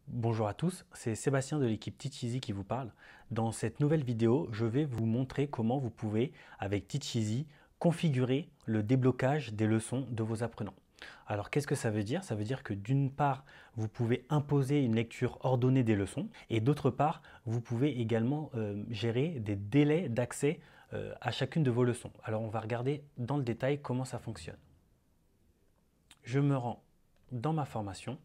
Bonjour à tous, c'est Sébastien de l'équipe Teach Easy qui vous parle. Dans cette nouvelle vidéo, je vais vous montrer comment vous pouvez, avec Teach Easy, configurer le déblocage des leçons de vos apprenants. Alors qu'est-ce que ça veut dire? Ça veut dire que d'une part, vous pouvez imposer une lecture ordonnée des leçons et d'autre part, vous pouvez également gérer des délais d'accès à chacune de vos leçons. Alors on va regarder dans le détail comment ça fonctionne. Je me rends dans ma formation.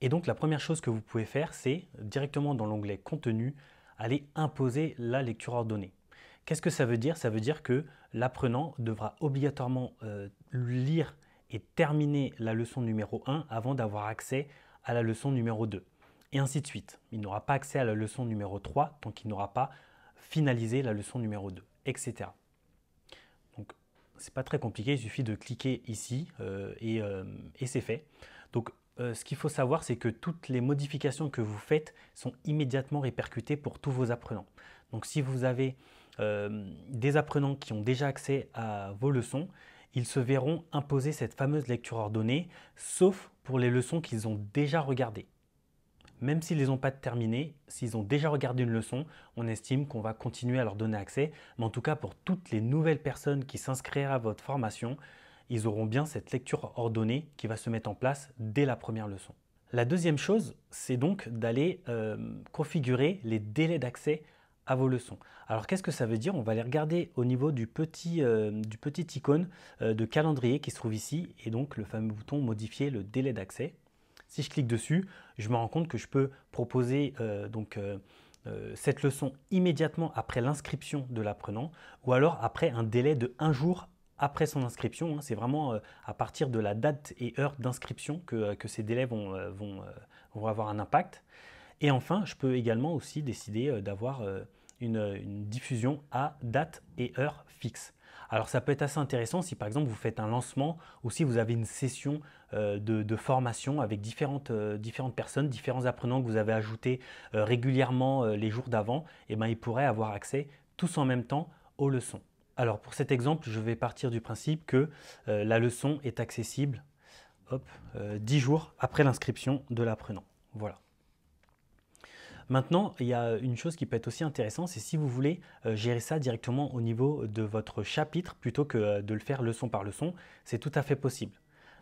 Et donc la première chose que vous pouvez faire, c'est directement dans l'onglet Contenu, aller imposer la lecture ordonnée. Qu'est-ce que ça veut dire? Ça veut dire que l'apprenant devra obligatoirement lire et terminer la leçon numéro 1 avant d'avoir accès à la leçon numéro 2. Et ainsi de suite. Il n'aura pas accès à la leçon numéro 3 tant qu'il n'aura pas finalisé la leçon numéro 2, etc. Donc c'est pas très compliqué, il suffit de cliquer ici et c'est fait. Donc ce qu'il faut savoir, c'est que toutes les modifications que vous faites sont immédiatement répercutées pour tous vos apprenants. Donc si vous avez des apprenants qui ont déjà accès à vos leçons, ils se verront imposer cette fameuse lecture ordonnée, sauf pour les leçons qu'ils ont déjà regardées. Même s'ils ne les ont pas terminées, s'ils ont déjà regardé une leçon, on estime qu'on va continuer à leur donner accès. Mais en tout cas, pour toutes les nouvelles personnes qui s'inscrivent à votre formation, ils auront bien cette lecture ordonnée qui va se mettre en place dès la première leçon. La deuxième chose, c'est donc d'aller configurer les délais d'accès à vos leçons. Alors qu'est-ce que ça veut dire? On va aller regarder au niveau du petit icône de calendrier qui se trouve ici et donc le fameux bouton modifier le délai d'accès. Si je clique dessus, je me rends compte que je peux proposer cette leçon immédiatement après l'inscription de l'apprenant ou alors après un délai de 1 jour après son inscription. C'est vraiment à partir de la date et heure d'inscription que ces délais vont avoir un impact. Et enfin, je peux également aussi décider d'avoir une diffusion à date et heure fixe. Alors ça peut être assez intéressant si par exemple vous faites un lancement ou si vous avez une session de formation avec différentes personnes, différents apprenants que vous avez ajoutés régulièrement les jours d'avant, et ben, ils pourraient avoir accès tous en même temps aux leçons. Alors pour cet exemple, je vais partir du principe que la leçon est accessible 10 jours après l'inscription de l'apprenant. Voilà. Maintenant, il y a une chose qui peut être aussi intéressante, c'est si vous voulez gérer ça directement au niveau de votre chapitre plutôt que de le faire leçon par leçon, c'est tout à fait possible.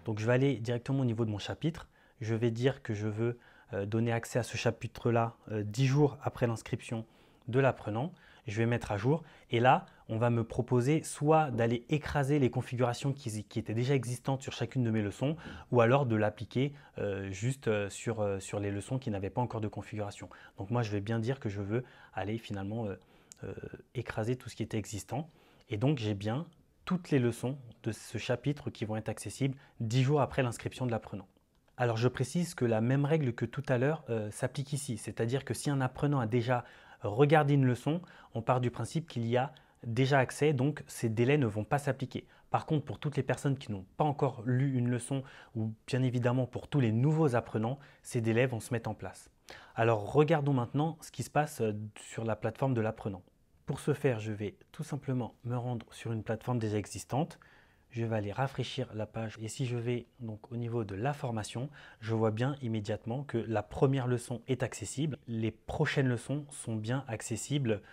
Donc je vais aller directement au niveau de mon chapitre, je vais dire que je veux donner accès à ce chapitre-là 10 jours après l'inscription de l'apprenant. Je vais mettre à jour et là, on va me proposer soit d'aller écraser les configurations qui étaient déjà existantes sur chacune de mes leçons ou alors de l'appliquer juste sur les leçons qui n'avaient pas encore de configuration. Donc moi, je vais bien dire que je veux aller finalement écraser tout ce qui était existant et donc j'ai bien toutes les leçons de ce chapitre qui vont être accessibles 10 jours après l'inscription de l'apprenant. Alors je précise que la même règle que tout à l'heure s'applique ici, c'est-à-dire que si un apprenant a déjà regardé une leçon, on part du principe qu'il y a déjà accès, donc ces délais ne vont pas s'appliquer. Par contre, pour toutes les personnes qui n'ont pas encore lu une leçon, ou bien évidemment pour tous les nouveaux apprenants, ces délais vont se mettre en place. Alors regardons maintenant ce qui se passe sur la plateforme de l'apprenant. Pour ce faire, je vais tout simplement me rendre sur une plateforme déjà existante. Je vais aller rafraîchir la page et si je vais donc au niveau de la formation, je vois bien immédiatement que la première leçon est accessible. Les prochaines leçons sont bien accessibles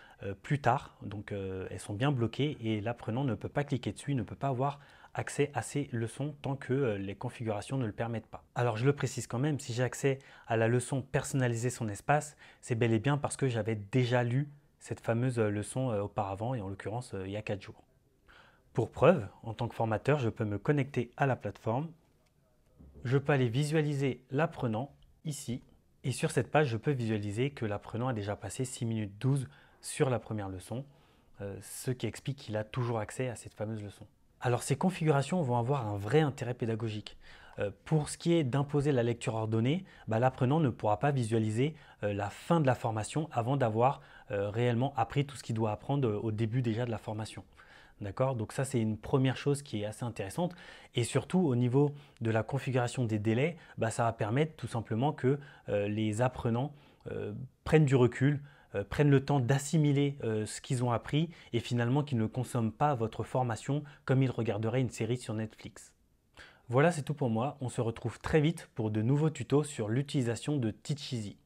plus tard, donc elles sont bien bloquées et l'apprenant ne peut pas cliquer dessus, ne peut pas avoir accès à ces leçons tant que les configurations ne le permettent pas. Alors je le précise quand même, si j'ai accès à la leçon personnaliser son espace, c'est bel et bien parce que j'avais déjà lu cette fameuse leçon auparavant et en l'occurrence il y a 4 jours. Pour preuve, en tant que formateur, je peux me connecter à la plateforme. Je peux aller visualiser l'apprenant ici. Et sur cette page, je peux visualiser que l'apprenant a déjà passé 6 minutes 12 sur la première leçon, ce qui explique qu'il a toujours accès à cette fameuse leçon. Alors ces configurations vont avoir un vrai intérêt pédagogique. Pour ce qui est d'imposer la lecture ordonnée, l'apprenant ne pourra pas visualiser la fin de la formation avant d'avoir réellement appris tout ce qu'il doit apprendre au début déjà de la formation. D'accord? Donc ça, c'est une première chose qui est assez intéressante. Et surtout, au niveau de la configuration des délais, ça va permettre tout simplement que les apprenants prennent du recul, prennent le temps d'assimiler ce qu'ils ont appris et finalement qu'ils ne consomment pas votre formation comme ils regarderaient une série sur Netflix. Voilà, c'est tout pour moi. On se retrouve très vite pour de nouveaux tutos sur l'utilisation de Teach Easy.